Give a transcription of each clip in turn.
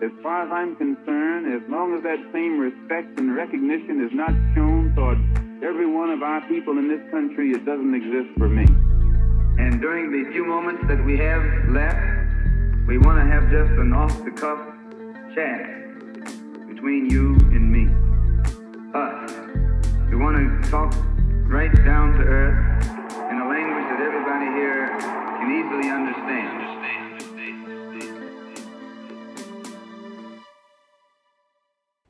As far as I'm concerned, as long as that same respect and recognition is not shown toward every one of our people in this country, it doesn't exist for me. And during the few moments that we have left, we want to have just an off-the-cuff chat between you and me. Us. We want to talk right down to earth in a language that everybody here can easily understand.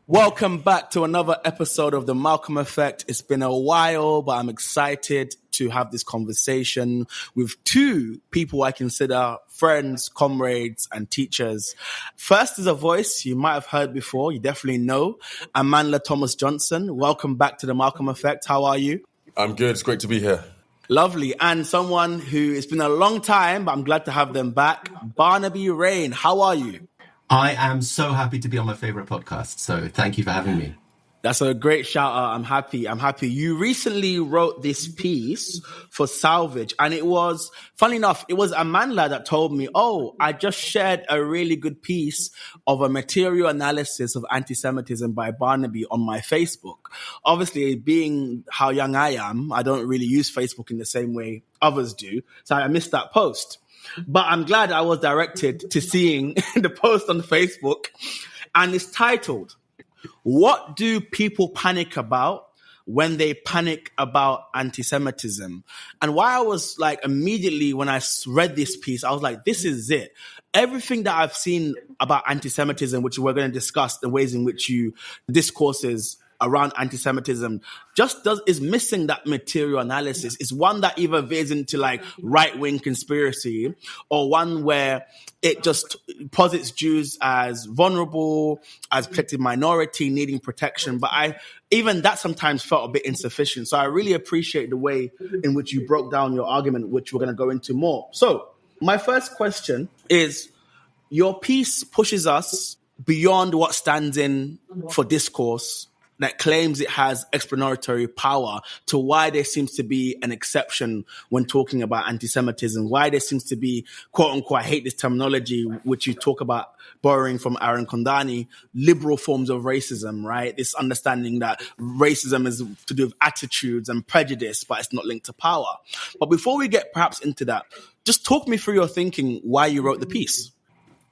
Welcome back to another episode of The Malcolm Effect. It's been a while, but I'm excited to have this conversation with two people I consider friends, comrades, and teachers. First is a voice you might have heard before, you definitely know, Amandla Thomas Johnson. Welcome back to The Malcolm Effect. How are you? I'm good. It's great to be here. Lovely. And someone who, it's been a long time, but I'm glad to have them back, Barnaby Raine. How are you? I am so happy to be on my favorite podcast. So thank you for having me. That's a great shout out. I'm happy. You recently wrote this piece for Salvage, and it was, funny enough, it was Amandla that told me, I just shared a really good piece of a material analysis of anti-Semitism by Barnaby on my Facebook. Obviously, being how young I am, I don't really use Facebook in the same way others do. So I missed that post. But I'm glad I was directed to seeing the post on Facebook, and it's titled, "What do people panic about when they panic about anti-Semitism?" And why I was like, immediately when I read this piece, I was like, this is it. Everything that I've seen about anti-Semitism, which we're going to discuss, the ways in which discourses around anti-Semitism is missing that material analysis. It's one that either veers into like right-wing conspiracy, or one where it just posits Jews as vulnerable, as protected minority needing protection. But even that sometimes felt a bit insufficient. So I really appreciate the way in which you broke down your argument, which we're going to go into more. So my first question is, your piece pushes us beyond what stands in for discourse that claims it has explanatory power to why there seems to be an exception when talking about anti-Semitism, why there seems to be, quote unquote, I hate this terminology, which you talk about borrowing from Aaron Kondani, liberal forms of racism, right? This understanding that racism is to do with attitudes and prejudice, but it's not linked to power. But before we get perhaps into that, just talk me through your thinking why you wrote the piece.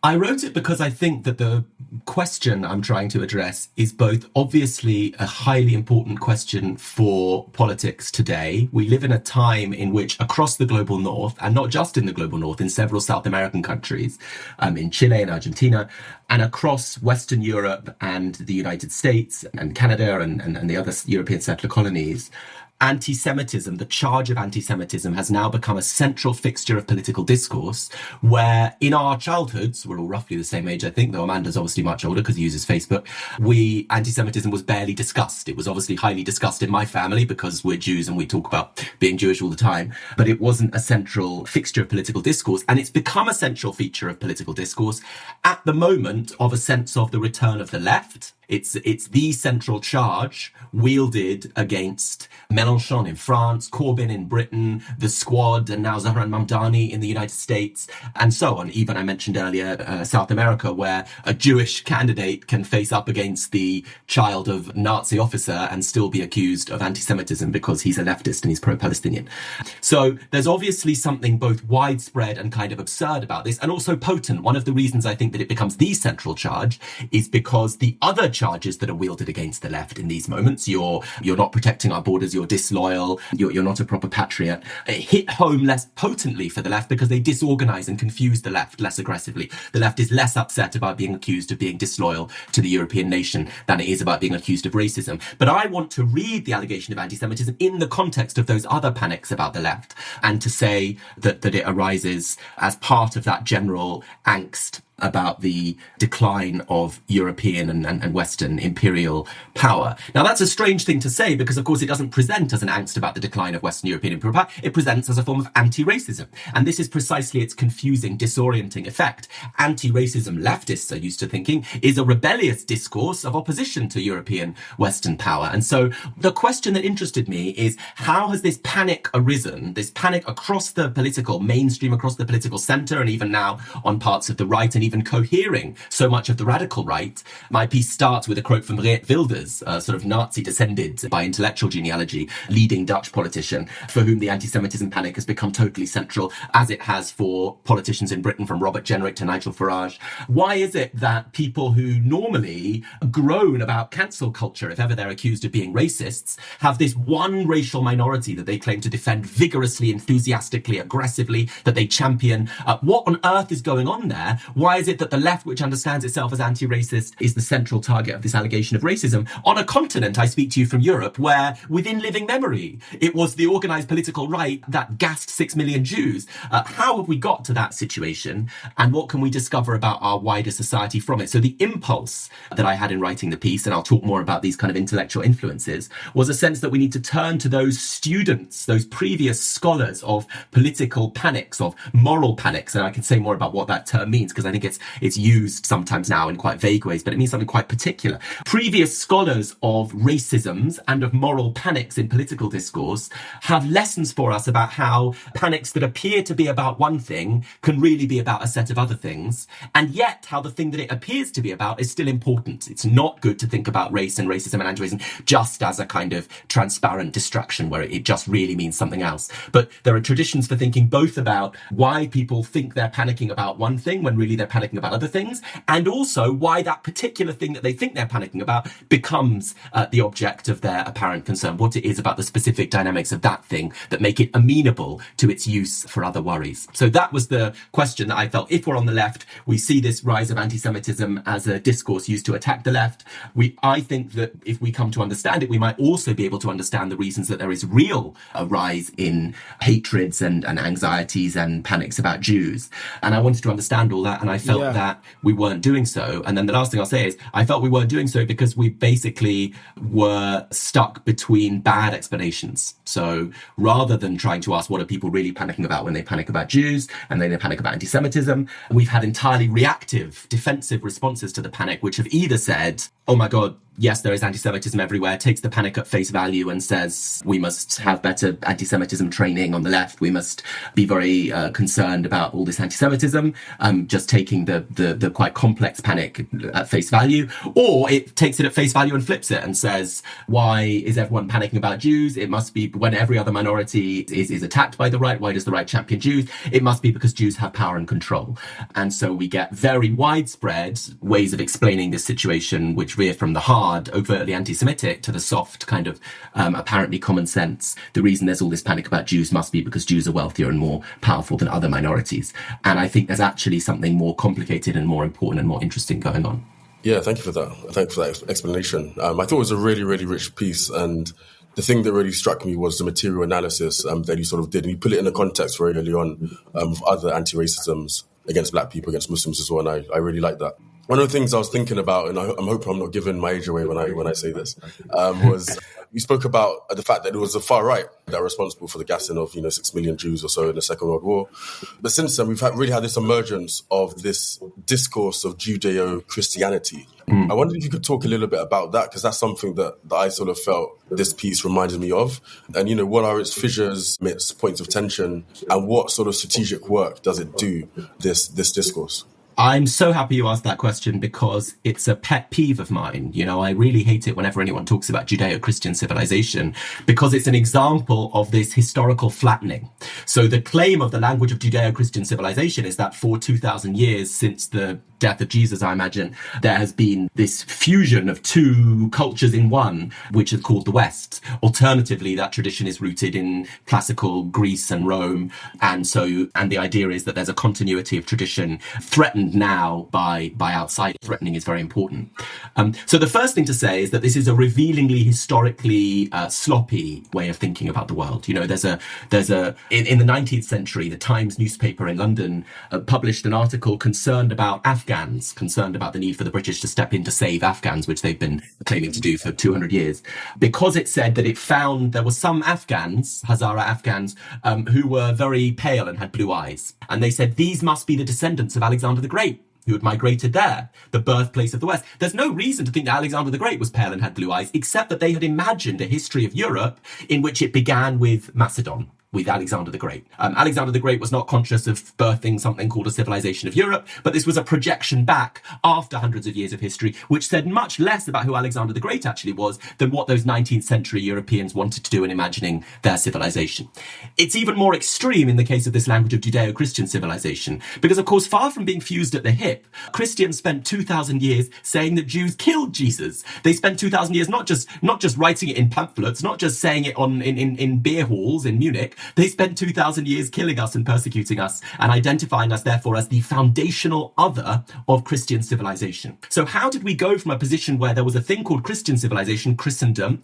I wrote it because I think that the question I'm trying to address is both obviously a highly important question for politics today. We live in a time in which across the global north, and not just in the global north, in several South American countries, in Chile and Argentina, and across Western Europe and the United States and Canada and the other European settler colonies, anti-Semitism, the charge of anti-Semitism, has now become a central fixture of political discourse, where in our childhoods, we're all roughly the same age, I think, though Amanda's obviously much older because he uses Facebook, anti-Semitism was barely discussed. It was obviously highly discussed in my family because we're Jews and we talk about being Jewish all the time, but it wasn't a central fixture of political discourse. And it's become a central feature of political discourse at the moment of a sense of the return of the left. It's the central charge wielded against Mélenchon in France, Corbyn in Britain, the Squad, and now Zohran Mamdani in the United States, and so on. Even I mentioned earlier South America, where a Jewish candidate can face up against the child of a Nazi officer and still be accused of anti-Semitism because he's a leftist and he's pro-Palestinian. So there's obviously something both widespread and kind of absurd about this, and also potent. One of the reasons I think that it becomes the central charge is because the other charges that are wielded against the left in these moments, you're not protecting our borders, you're disloyal, you're not a proper patriot, hit home less potently for the left because they disorganize and confuse the left less aggressively. The left is less upset about being accused of being disloyal to the European nation than it is about being accused of racism. But I want to read the allegation of anti-Semitism in the context of those other panics about the left, and to say that it arises as part of that general angst about the decline of European and Western imperial power. Now, that's a strange thing to say because, of course, it doesn't present as an angst about the decline of Western European imperial power. It presents as a form of anti-racism. And this is precisely its confusing, disorienting effect. Anti-racism, leftists are used to thinking, is a rebellious discourse of opposition to European Western power. And so the question that interested me is, how has this panic arisen, this panic across the political mainstream, across the political centre, and even now on parts of the right and and even cohering so much of the radical right. My piece starts with a quote from Geert Wilders, a sort of Nazi descended by intellectual genealogy, leading Dutch politician, for whom the anti-Semitism panic has become totally central, as it has for politicians in Britain, from Robert Jenrick to Nigel Farage. Why is it that people who normally groan about cancel culture, if ever they're accused of being racists, have this one racial minority that they claim to defend vigorously, enthusiastically, aggressively, that they champion? What on earth is going on there? Why is it that the left, which understands itself as anti-racist, is the central target of this allegation of racism on a continent, I speak to you from Europe, where within living memory it was the organised political right that gassed 6 million Jews? How have we got to that situation, and what can we discover about our wider society from it? So the impulse that I had in writing the piece, and I'll talk more about these kind of intellectual influences, was a sense that we need to turn to those students, those previous scholars of political panics, of moral panics, and I can say more about what that term means, because I think it's used sometimes now in quite vague ways, but it means something quite particular. Previous scholars of racisms and of moral panics in political discourse have lessons for us about how panics that appear to be about one thing can really be about a set of other things, and yet how the thing that it appears to be about is still important. It's not good to think about race and racism and anti-racism just as a kind of transparent distraction where it just really means something else. But there are traditions for thinking both about why people think they're panicking about one thing when really they're panicking about other things, and also why that particular thing that they think they're panicking about becomes the object of their apparent concern, what it is about the specific dynamics of that thing that make it amenable to its use for other worries. So that was the question that I felt, if we're on the left, we see this rise of anti-Semitism as a discourse used to attack the left. I think that if we come to understand it, we might also be able to understand the reasons that there is real rise in hatreds and anxieties and panics about Jews. And I wanted to understand all that, and I felt that we weren't doing so. And then the last thing I'll say is I felt we weren't doing so because we basically were stuck between bad explanations. So rather than trying to ask what are people really panicking about when they panic about Jews and then they panic about anti-Semitism, we've had entirely reactive, defensive responses to the panic, which have either said, oh my God, yes, there is anti-Semitism everywhere, takes the panic at face value and says we must have better anti-Semitism training on the left, we must be very concerned about all this anti-Semitism, just taking the quite complex panic at face value. Or it takes it at face value and flips it and says, why is everyone panicking about Jews? It must be when every other minority is attacked by the right. Why does the right champion Jews? It must be because Jews have power and control. And so we get very widespread ways of explaining this situation, which veer from the hard, overtly anti-Semitic to the soft, kind of apparently common sense. The reason there's all this panic about Jews must be because Jews are wealthier and more powerful than other minorities. And I think there's actually something more complicated and more important and more interesting going on. Yeah, thank you for that. Thanks for that explanation. I thought it was a really, really rich piece. And the thing that really struck me was the material analysis that you sort of did. And you put it in a context very early on of other anti-racisms against Black people, against Muslims as well. And I really like that. One of the things I was thinking about, and I'm hoping I'm not giving my age away when I say this, was you spoke about the fact that it was the far right that were responsible for the gassing of 6 million Jews or so in the Second World War. But since then, we've really had this emergence of this discourse of Judeo-Christianity. I wondered if you could talk a little bit about that, because that's something that I sort of felt this piece reminded me of. And, what are its fissures, its points of tension, and what sort of strategic work does it do, this discourse? I'm so happy you asked that question because it's a pet peeve of mine. I really hate it whenever anyone talks about Judeo-Christian civilization because it's an example of this historical flattening. So the claim of the language of Judeo-Christian civilization is that for 2,000 years since the death of Jesus, I imagine, there has been this fusion of two cultures in one, which is called the West. Alternatively, that tradition is rooted in classical Greece and Rome. And the idea is that there's a continuity of tradition threatened now by outside. Threatening is very important. So the first thing to say is that this is a revealingly historically sloppy way of thinking about the world. In the 19th century, the Times newspaper in London published an article concerned about concerned about the need for the British to step in to save Afghans, which they've been claiming to do for 200 years, because it said that it found there were some Afghans, Hazara Afghans, who were very pale and had blue eyes. And they said these must be the descendants of Alexander the Great, who had migrated there, the birthplace of the West. There's no reason to think that Alexander the Great was pale and had blue eyes, except that they had imagined a history of Europe in which it began with Macedon, with Alexander the Great. Alexander the Great was not conscious of birthing something called a civilization of Europe, but this was a projection back after hundreds of years of history, which said much less about who Alexander the Great actually was than what those 19th century Europeans wanted to do in imagining their civilization. It's even more extreme in the case of this language of Judeo-Christian civilization, because of course, far from being fused at the hip, Christians spent 2,000 years saying that Jews killed Jesus. They spent 2,000 years not just writing it in pamphlets, not just saying it in beer halls in Munich. They spent 2,000 years killing us and persecuting us and identifying us, therefore, as the foundational other of Christian civilization. So how did we go from a position where there was a thing called Christian civilization, Christendom,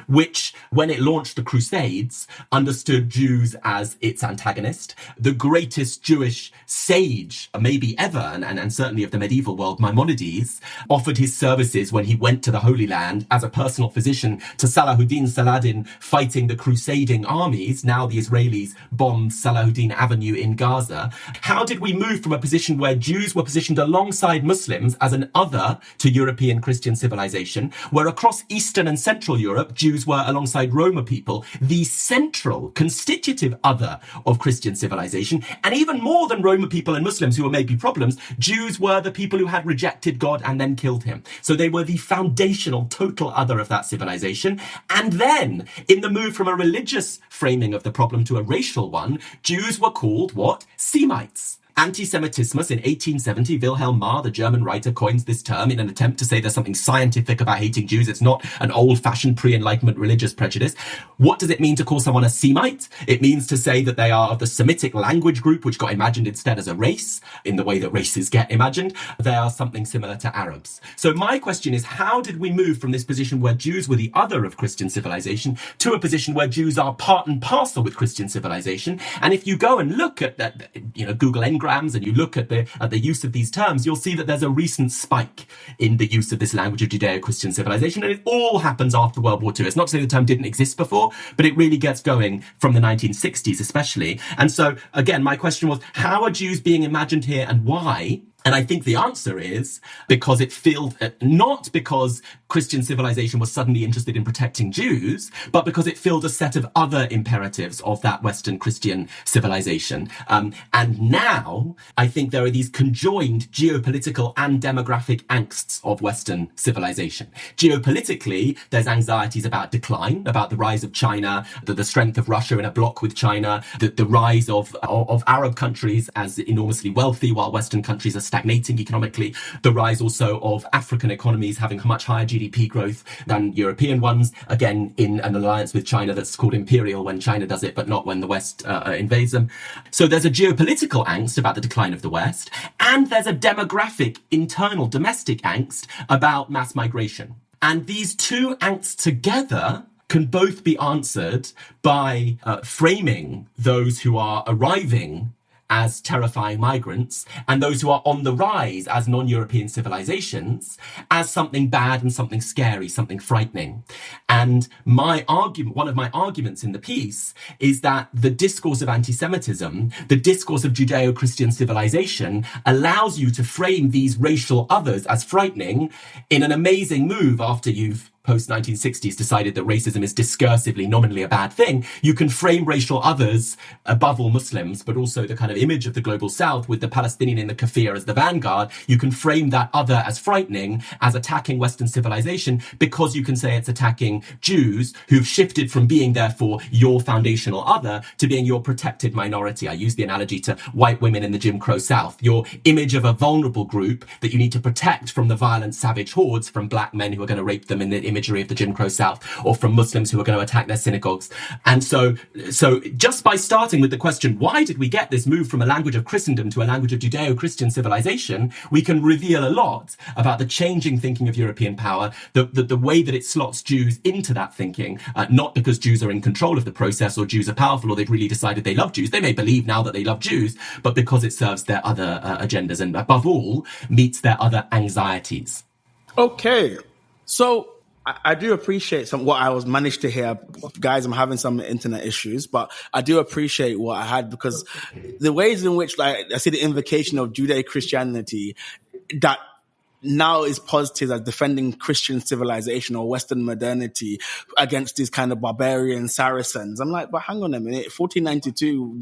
which, when it launched the Crusades, understood Jews as its antagonist, the greatest Jewish sage, maybe ever, and certainly of the medieval world, Maimonides, offered his services when he went to the Holy Land as a personal physician to Saladin fighting the crusading armies. Now the Israelis bombed Salahuddin Avenue in Gaza. How did we move from a position where Jews were positioned alongside Muslims as an other to European Christian civilization, where across Eastern and Central Europe, Jews were alongside Roma people, the central constitutive other of Christian civilization, and even more than Roma people and Muslims who were maybe problems, Jews were the people who had rejected God and then killed him. So they were the foundational total other of that civilization. And then, in the move from a religious framing of the problem to a racial one, Jews were called what? Semites. Anti-Semitismus in 1870, Wilhelm Marr, the German writer, coins this term in an attempt to say there's something scientific about hating Jews. It's not an old-fashioned pre-Enlightenment religious prejudice. What does it mean to call someone a Semite? It means to say that they are of the Semitic language group, which got imagined instead as a race, in the way that races get imagined. They are something similar to Arabs. So my question is, how did we move from this position where Jews were the other of Christian civilization to a position where Jews are part and parcel with Christian civilization? And if you go and look at that, Google Ngrams, and you look at the use of these terms, you'll see that there's a recent spike in the use of this language of Judeo-Christian civilization, and it all happens after World War II. It's not to say the term didn't exist before, but it really gets going from the 1960s especially. And so, again, my question was, how are Jews being imagined here and why? And I think the answer is because it filled, not because Christian civilization was suddenly interested in protecting Jews, but because it filled a set of other imperatives of that Western Christian civilization. And now I think there are these conjoined geopolitical and demographic angsts of Western civilization. Geopolitically, there's anxieties about decline, about the rise of China, the strength of Russia in a bloc with China, the rise of Arab countries as enormously wealthy while Western countries are stagnating economically, the rise also of African economies having much higher GDP growth than European ones, again, in an alliance with China that's called imperial when China does it, but not when the West invades them. So there's a geopolitical angst about the decline of the West, and there's a demographic, internal, domestic angst about mass migration. And these two angsts together can both be answered by framing those who are arriving as terrifying migrants and those who are on the rise as non-European civilizations as something bad and something scary, something frightening. And my argument, one of my arguments in the piece is that the discourse of anti-Semitism, the discourse of Judeo-Christian civilization allows you to frame these racial others as frightening in an amazing move after you've post-1960s decided that racism is discursively, nominally a bad thing. You can frame racial others, above all Muslims, but also the kind of image of the global South with the Palestinian in the kafir as the vanguard. You can frame that other as frightening, as attacking Western civilization, because you can say it's attacking Jews who've shifted from being, therefore, your foundational other to being your protected minority. I use the analogy to white women in the Jim Crow South, your image of a vulnerable group that you need to protect from the violent, savage hordes from black men who are going to rape them in the imagery of the Jim Crow South, or from Muslims who are going to attack their synagogues. And so just by starting with the question, why did we get this move from a language of Christendom to a language of Judeo-Christian civilization, we can reveal a lot about the changing thinking of European power, the way that it slots Jews into that thinking, not because Jews are in control of the process or Jews are powerful or they've really decided they love Jews. They may believe now that they love Jews, but because it serves their other agendas and above all meets their other anxieties. Okay. So I do appreciate what I was managed to hear. Guys, I'm having some internet issues, but I do appreciate what I had, because the ways in which, like, I see the invocation of Judeo-Christianity, that now is posited as defending Christian civilization or Western modernity against these kind of barbarian Saracens. I'm like, but hang on a minute, 1492,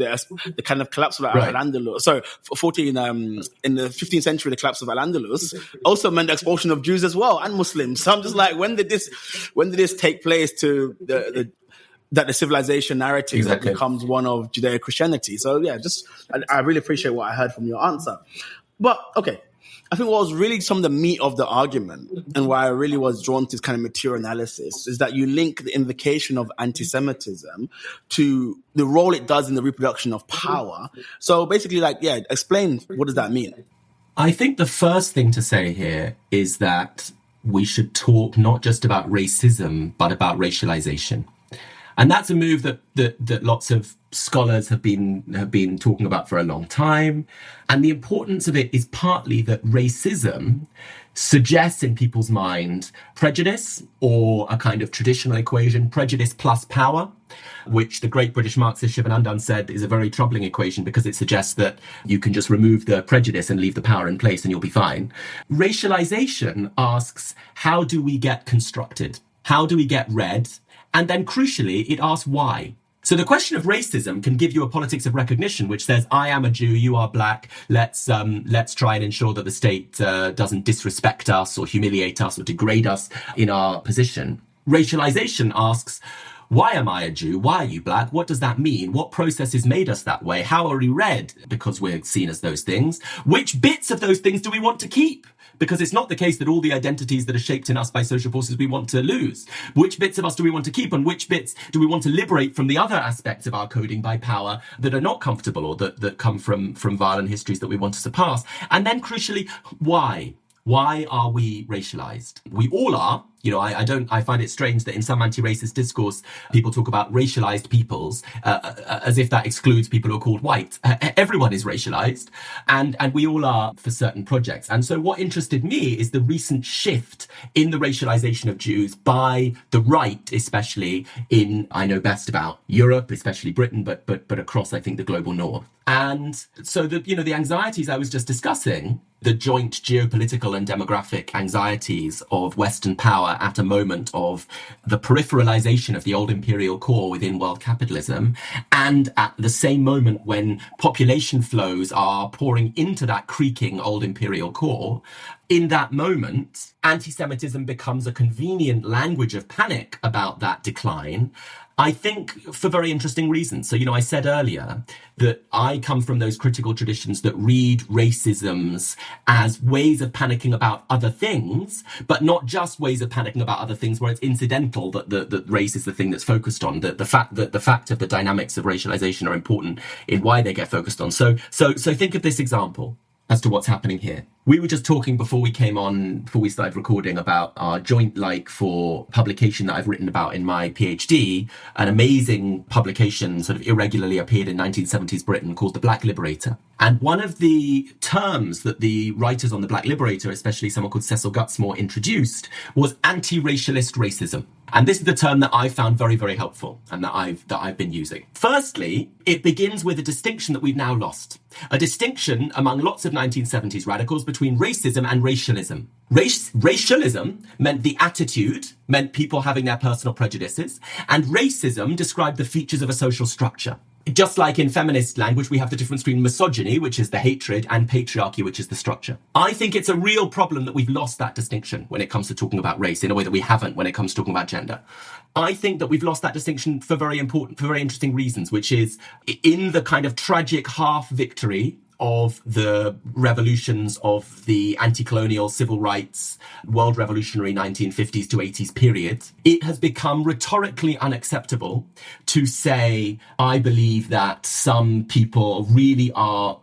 the kind of collapse of Al-Andalus. So, 14 in the 15th century, the collapse of Al-Andalus also meant the expulsion of Jews as well and Muslims. So I'm just like, when did this take place to that the civilization narrative Exactly. becomes one of Judeo-Christianity? So yeah, I really appreciate what I heard from your answer. But okay, I think what was really some of the meat of the argument and why I really was drawn to this kind of material analysis is that you link the invocation of anti-Semitism to the role it does in the reproduction of power. So basically, explain, what does that mean? I think the first thing to say here is that we should talk not just about racism, but about racialization. And that's a move that lots of scholars have been talking about for a long time. And the importance of it is partly that racism suggests in people's mind prejudice, or a kind of traditional equation, prejudice plus power, which the great British Marxist Shivanandan said is a very troubling equation because it suggests that you can just remove the prejudice and leave the power in place and you'll be fine. Racialization asks, how do we get constructed? How do we get read? And then crucially, it asks why. So the question of racism can give you a politics of recognition, which says, I am a Jew, you are black. Let's try and ensure that the state doesn't disrespect us or humiliate us or degrade us in our position. Racialization asks, why am I a Jew? Why are you black? What does that mean? What processes made us that way? How are we read? Because we're seen as those things. Which bits of those things do we want to keep? Because it's not the case that all the identities that are shaped in us by social forces we want to lose. Which bits of us do we want to keep, and which bits do we want to liberate from the other aspects of our coding by power that are not comfortable or that come from violent histories that we want to surpass? And then crucially, why? Why are we racialized? We all are. You know, I find it strange that in some anti-racist discourse, people talk about racialized peoples as if that excludes people who are called white. Everyone is racialized, and we all are for certain projects. And so what interested me is the recent shift in the racialization of Jews by the right, especially in, I know best about Europe, especially Britain, but across, I think, the global north. And so the anxieties I was just discussing, the joint geopolitical and demographic anxieties of Western power at a moment of the peripheralization of the old imperial core within world capitalism, and at the same moment when population flows are pouring into that creaking old imperial core, in that moment, anti-Semitism becomes a convenient language of panic about that decline, I think for very interesting reasons. So, I said earlier that I come from those critical traditions that read racisms as ways of panicking about other things, but not just ways of panicking about other things where it's incidental that race is the thing that's focused on. The fact of the dynamics of racialization are important in why they get focused on. So think of this example as to what's happening here. We were just talking before we started recording about our joint like for publication that I've written about in my PhD, an amazing publication sort of irregularly appeared in 1970s Britain called The Black Liberator. And one of the terms that the writers on The Black Liberator, especially someone called Cecil Gutsmore, introduced was anti-racialist racism. And this is the term that I found very, very helpful and that I've been using. Firstly, it begins with a distinction that we've now lost. A distinction among lots of 1970s radicals between racism and racialism. Racialism meant the attitude, meant people having their personal prejudices, and racism described the features of a social structure. Just like in feminist language, we have the difference between misogyny, which is the hatred, and patriarchy, which is the structure. I think it's a real problem that we've lost that distinction when it comes to talking about race in a way that we haven't when it comes to talking about gender. I think that we've lost that distinction for very interesting reasons, which is in the kind of tragic half victory of the revolutions of the anti-colonial civil rights, world revolutionary 1950s to 80s period, it has become rhetorically unacceptable to say, I believe that some people really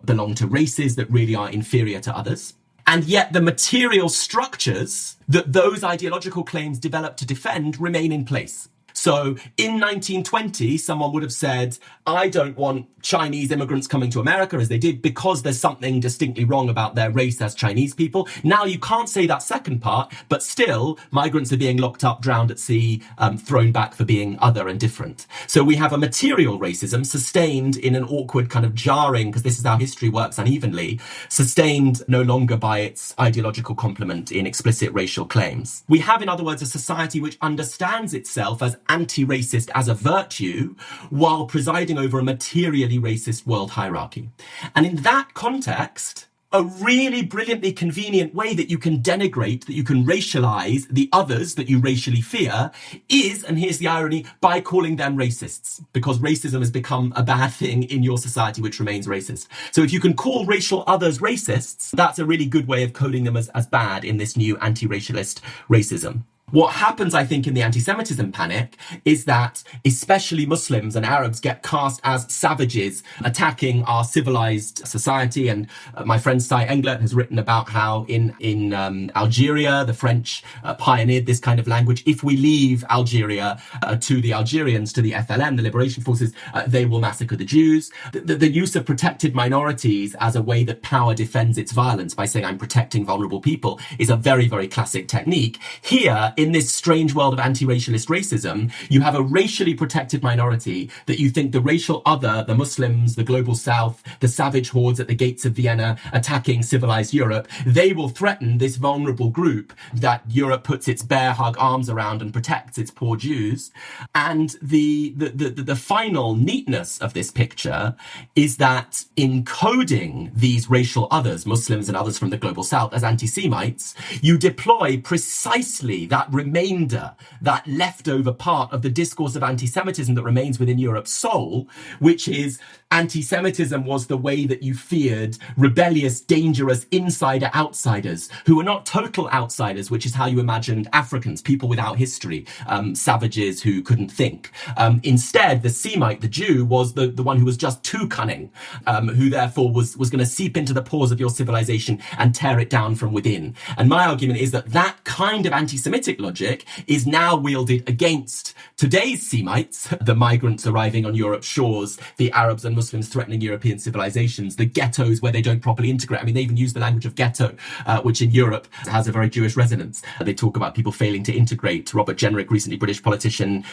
belong to races that really are inferior to others. And yet the material structures that those ideological claims develop to defend remain in place. So in 1920, someone would have said, I don't want Chinese immigrants coming to America as they did because there's something distinctly wrong about their race as Chinese people. Now you can't say that second part, but still migrants are being locked up, drowned at sea, thrown back for being other and different. So we have a material racism sustained in an awkward kind of jarring, because this is how history works unevenly, sustained no longer by its ideological complement in explicit racial claims. We have, in other words, a society which understands itself as anti-racist as a virtue while presiding over a materially racist world hierarchy. And in that context, a really brilliantly convenient way that you can denigrate, that you can racialize the others that you racially fear is, and here's the irony, by calling them racists, because racism has become a bad thing in your society which remains racist. So if you can call racial others racists, that's a really good way of coding them as bad in this new anti-racialist racism. What happens, I think, in the anti-Semitism panic is that especially Muslims and Arabs get cast as savages attacking our civilized society. And my friend Sai Englert has written about how in Algeria, the French pioneered this kind of language. If we leave Algeria to the Algerians, to the FLN, the liberation forces, they will massacre the Jews. The use of protected minorities as a way that power defends its violence by saying I'm protecting vulnerable people is a very, very classic technique. Here, in this strange world of anti-racialist racism, you have a racially protected minority that you think the racial other, the Muslims, the global south, the savage hordes at the gates of Vienna attacking civilized Europe, they will threaten this vulnerable group that Europe puts its bear hug arms around and protects its poor Jews. And the final neatness of this picture is that encoding these racial others, Muslims and others from the global south, as anti-Semites, you deploy precisely that remainder, that leftover part of the discourse of anti-Semitism that remains within Europe's soul, which is anti-Semitism was the way that you feared rebellious, dangerous insider-outsiders who were not total outsiders, which is how you imagined Africans, people without history, savages who couldn't think. Instead, the Semite, the Jew, was the one who was just too cunning, who therefore was going to seep into the pores of your civilization and tear it down from within. And my argument is that that kind of anti-Semitic logic is now wielded against today's Semites, the migrants arriving on Europe's shores, the Arabs and Muslims threatening European civilizations, the ghettos where they don't properly integrate. I mean, they even use the language of ghetto, which in Europe has a very Jewish resonance. They talk about people failing to integrate. Robert Jenrick, recently British politician,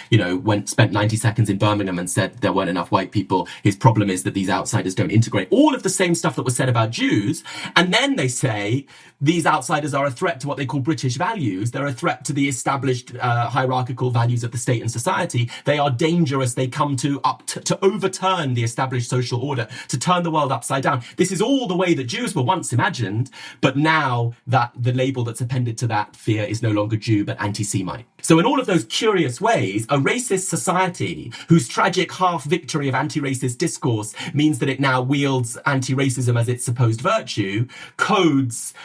spent 90 seconds in Birmingham and said there weren't enough white people. His problem is that these outsiders don't integrate. All of the same stuff that was said about Jews. And then they say these outsiders are a threat to what they call British values. They're a threat to the established hierarchical values of the state and society. They are dangerous. They come to overturn the established social order, to turn the world upside down. This is all the way that Jews were once imagined, but now that the label that's appended to that fear is no longer Jew, but anti-Semite. So in all of those curious ways, a racist society whose tragic half-victory of anti-racist discourse means that it now wields anti-racism as its supposed virtue,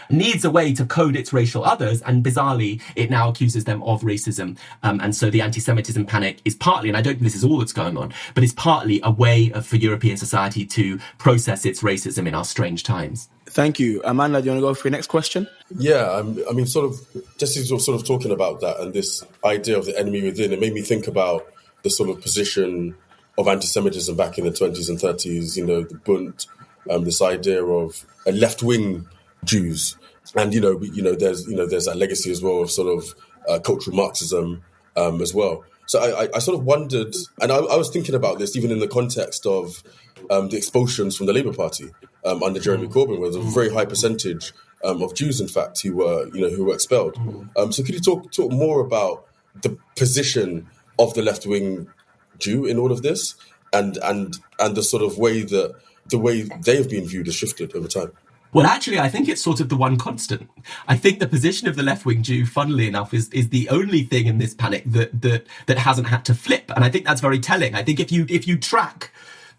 needs a way to code its racial others, and bizarrely, it now accuses them of racism. And so the anti-Semitism panic is partly, and I don't think this is all that's going on, but it's partly a way for European society to process its racism in our strange times. Thank you. Amanda, do you want to go for your next question? Yeah, I mean, sort of, just as you're sort of talking about that and this idea of the enemy within, it made me think about the sort of position of anti-Semitism back in the 20s and 30s, the Bund, this idea of a left-wing Jews. And, there's that legacy as well of sort of cultural Marxism as well. So I sort of wondered, and I was thinking about this even in the context of the expulsions from the Labour Party under Jeremy Corbyn, where there was a very high percentage of Jews, in fact, who were expelled. So could you talk more about the position of the left-wing Jew in all of this, and the sort of way that the way they have been viewed has shifted over time? Well, actually, I think it's sort of the one constant. I think the position of the left-wing Jew, funnily enough, is the only thing in this panic that hasn't had to flip. And I think that's very telling. I think if you track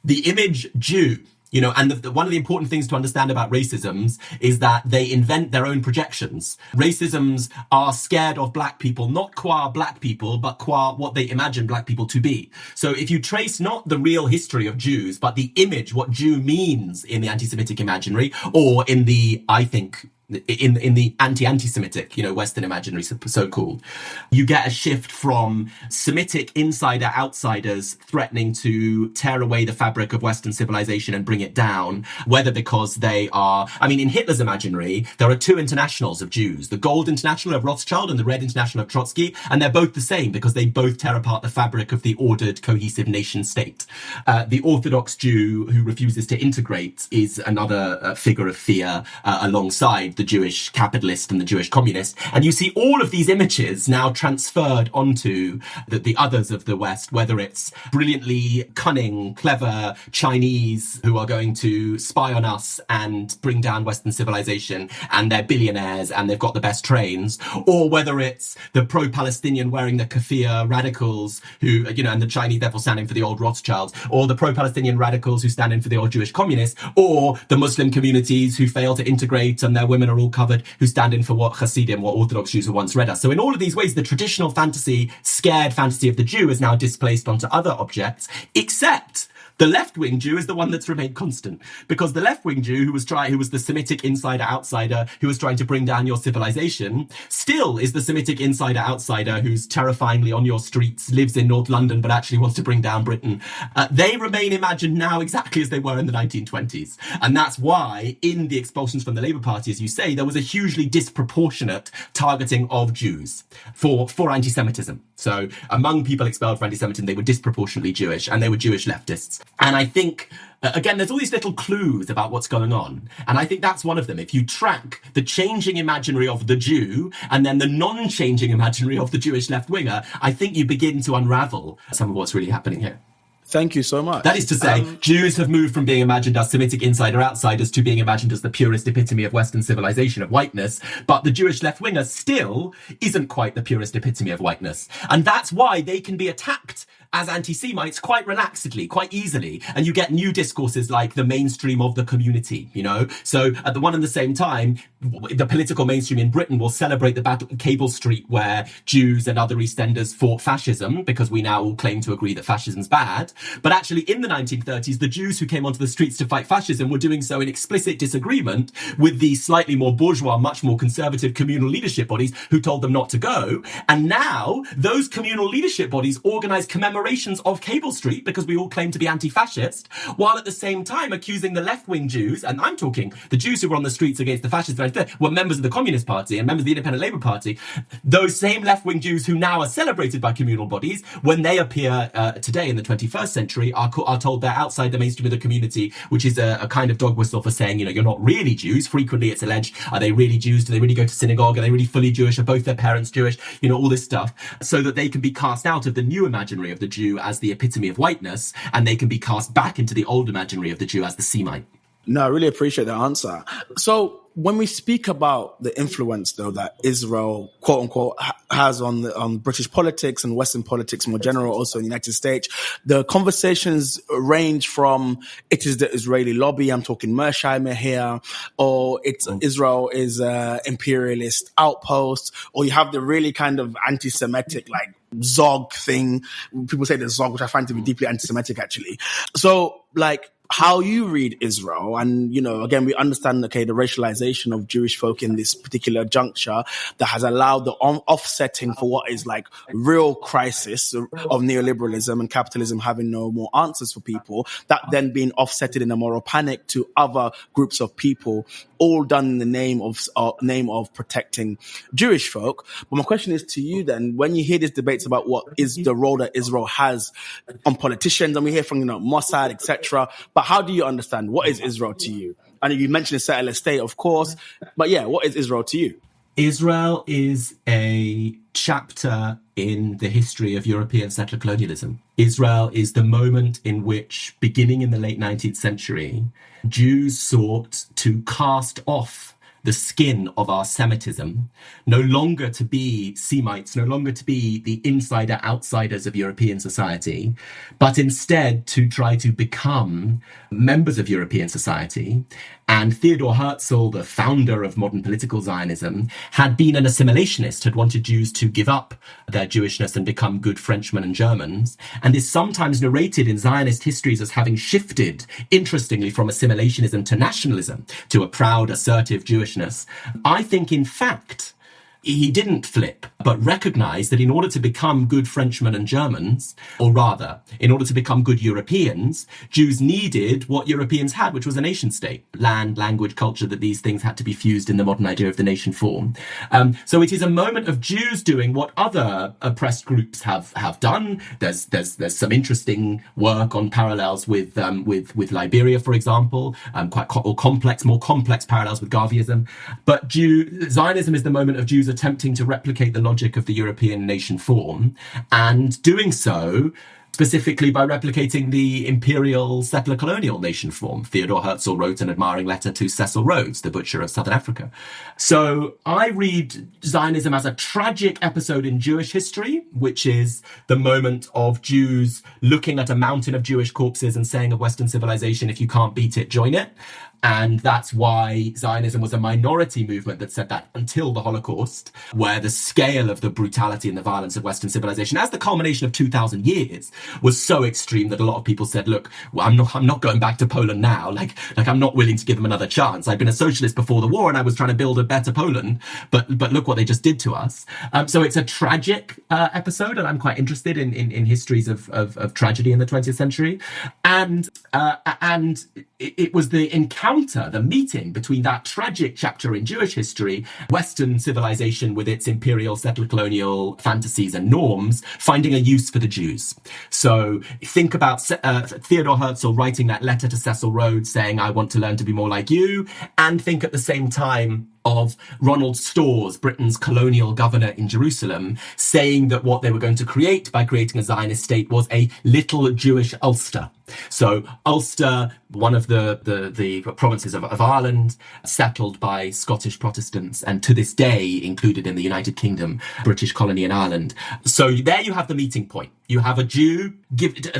the image Jew, and one of the important things to understand about racisms is that they invent their own projections. Racisms are scared of black people, not qua black people, but qua what they imagine black people to be. So if you trace not the real history of Jews, but the image, what Jew means in the anti-Semitic imaginary, or in the, I think, in the anti-Semitic, Western imaginary, so-called, you get a shift from Semitic insider-outsiders threatening to tear away the fabric of Western civilization and bring it down, whether because they are, in Hitler's imaginary, there are two internationals of Jews, the Gold International of Rothschild and the Red International of Trotsky, and they're both the same because they both tear apart the fabric of the ordered, cohesive nation state. The Orthodox Jew who refuses to integrate is another figure of fear alongside the Jewish capitalist and the Jewish communist. And you see all of these images now transferred onto the others of the West, whether it's brilliantly cunning, clever Chinese who are going to spy on us and bring down Western civilization, and they're billionaires and they've got the best trains, or whether it's the pro-Palestinian wearing the keffiyeh radicals who, and the Chinese therefore standing for the old Rothschilds, or the pro-Palestinian radicals who stand in for the old Jewish communists, or the Muslim communities who fail to integrate and their women are all covered, who stand in for what Hasidim, what Orthodox Jews were once read as. So in all of these ways, the traditional fantasy, scared fantasy of the Jew is now displaced onto other objects, except the left-wing Jew is the one that's remained constant, because the left-wing Jew who was the Semitic insider-outsider who was trying to bring down your civilization still is the Semitic insider-outsider who's terrifyingly on your streets, lives in North London, but actually wants to bring down Britain. They remain imagined now exactly as they were in the 1920s. And that's why in the expulsions from the Labour Party, as you say, there was a hugely disproportionate targeting of Jews for anti-Semitism. So among people expelled for anti-Semitism, they were disproportionately Jewish, and they were Jewish leftists. And I think, again, there's all these little clues about what's going on. And I think that's one of them. If you track the changing imaginary of the Jew and then the non-changing imaginary of the Jewish left-winger, I think you begin to unravel some of what's really happening here. Thank you so much. That is to say, Jews have moved from being imagined as Semitic insider-outsiders to being imagined as the purest epitome of Western civilization, of whiteness, but the Jewish left-winger still isn't quite the purest epitome of whiteness. And that's why they can be attacked as anti-Semites quite relaxedly, quite easily. And you get new discourses like the mainstream of the community, you know? So at the one and the same time, the political mainstream in Britain will celebrate the battle at Cable Street where Jews and other EastEnders fought fascism, because we now all claim to agree that fascism's bad. But actually in the 1930s, the Jews who came onto the streets to fight fascism were doing so in explicit disagreement with the slightly more bourgeois, much more conservative communal leadership bodies who told them not to go. And now those communal leadership bodies organize commemorations of Cable Street because we all claim to be anti-fascist, while at the same time accusing the left-wing Jews, and I'm talking the Jews who were on the streets against the fascists, were members of the Communist Party and members of the Independent Labour Party. Those same left-wing Jews who now are celebrated by communal bodies, when they appear today in the 21st century, are told they're outside the mainstream of the community, which is a kind of dog whistle for saying, you're not really Jews. Frequently it's alleged, are they really Jews? Do they really go to synagogue? Are they really fully Jewish? Are both their parents Jewish? All this stuff, so that they can be cast out of the new imaginary of the Jew as the epitome of whiteness, and they can be cast back into the old imaginary of the Jew as the Semite. No, I really appreciate that answer. So when we speak about the influence, though, that Israel, quote unquote, has on British politics and Western politics more general, also in the United States, the conversations range from it is the Israeli lobby, I'm talking Mersheimer here, or Israel is an imperialist outpost, or you have the really kind of anti-Semitic, like Zog thing. People say the Zog, which I find to be deeply anti-Semitic, actually. So, how you read Israel, and, again, we understand, the racialization of Jewish folk in this particular juncture that has allowed the offsetting for what is real crisis of neoliberalism and capitalism having no more answers for people, that then being offsetted in a moral panic to other groups of people, all done in the name of protecting Jewish folk. But my question is to you then, when you hear these debates about what is the role that Israel has on politicians, and we hear from, Mossad, etc., but how do you understand what is Israel to you? And you mentioned a settler state, of course, but what is Israel to you? Israel is a chapter in the history of European settler colonialism. Israel is the moment in which, beginning in the late 19th century, Jews sought to cast off the skin of our Semitism, no longer to be Semites, no longer to be the insider-outsiders of European society, but instead to try to become members of European society And Theodor Herzl, the founder of modern political Zionism, had been an assimilationist, had wanted Jews to give up their Jewishness and become good Frenchmen and Germans, and is sometimes narrated in Zionist histories as having shifted, interestingly, from assimilationism to nationalism, to a proud, assertive Jewishness. I think, in fact, he didn't flip, but recognized that in order to become good Frenchmen and Germans, or rather, in order to become good Europeans, Jews needed what Europeans had, which was a nation state. Land, language, culture, that these things had to be fused in the modern idea of the nation form. So it is a moment of Jews doing what other oppressed groups have done. There's some interesting work on parallels with Liberia, for example, more complex parallels with Garveyism. But Zionism is the moment of Jews attempting to replicate the logic of the European nation form, and doing so specifically by replicating the imperial settler colonial nation form. Theodor Herzl wrote an admiring letter to Cecil Rhodes, the butcher of Southern Africa. So I read Zionism as a tragic episode in Jewish history, which is the moment of Jews looking at a mountain of Jewish corpses and saying of Western civilization, if you can't beat it, join it. And that's why Zionism was a minority movement that said that until the Holocaust, where the scale of the brutality and the violence of Western civilization, as the culmination of 2,000 years, was so extreme that a lot of people said, look, well, I'm not going back to Poland now. Like I'm not willing to give them another chance. I've been a socialist before the war and I was trying to build a better Poland, but look what they just did to us. So it's a tragic episode, and I'm quite interested in histories of tragedy in the 20th century. And it was the encounter, the meeting between that tragic chapter in Jewish history, Western civilization with its imperial settler colonial fantasies and norms, finding a use for the Jews. So think about Theodor Herzl writing that letter to Cecil Rhodes saying, I want to learn to be more like you, and think at the same time of Ronald Storrs, Britain's colonial governor in Jerusalem, saying that what they were going to create by creating a Zionist state was a little Jewish Ulster. So Ulster, one of the provinces of Ireland, settled by Scottish Protestants, and to this day included in the United Kingdom, British colony in Ireland. So there you have the meeting point. You have a Jew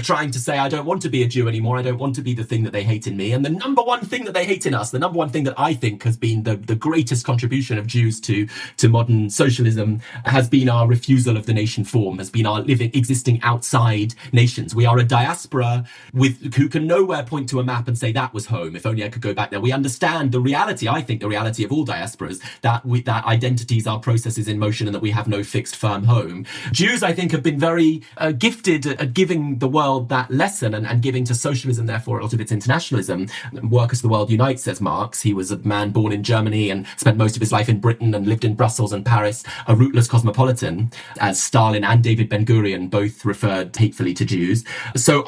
trying to say, I don't want to be a Jew anymore. I don't want to be the thing that they hate in me. And the number one thing that they hate in us, the number one thing that I think has been the greatest contribution of Jews to modern socialism, has been our refusal of the nation form, has been our existing outside nations. We are a diaspora who can nowhere point to a map and say that was home. If only I could go back there. We understand the reality, I think the reality of all diasporas, that identities are processes in motion and that we have no fixed firm home. Jews, I think, have been very gifted at giving the world that lesson and giving to socialism, therefore, a lot of its internationalism. Work as the world unites, says Marx. He was a man born in Germany and spent most of his life in Britain and lived in Brussels and Paris, a rootless cosmopolitan, as Stalin and David Ben-Gurion both referred hatefully to Jews. So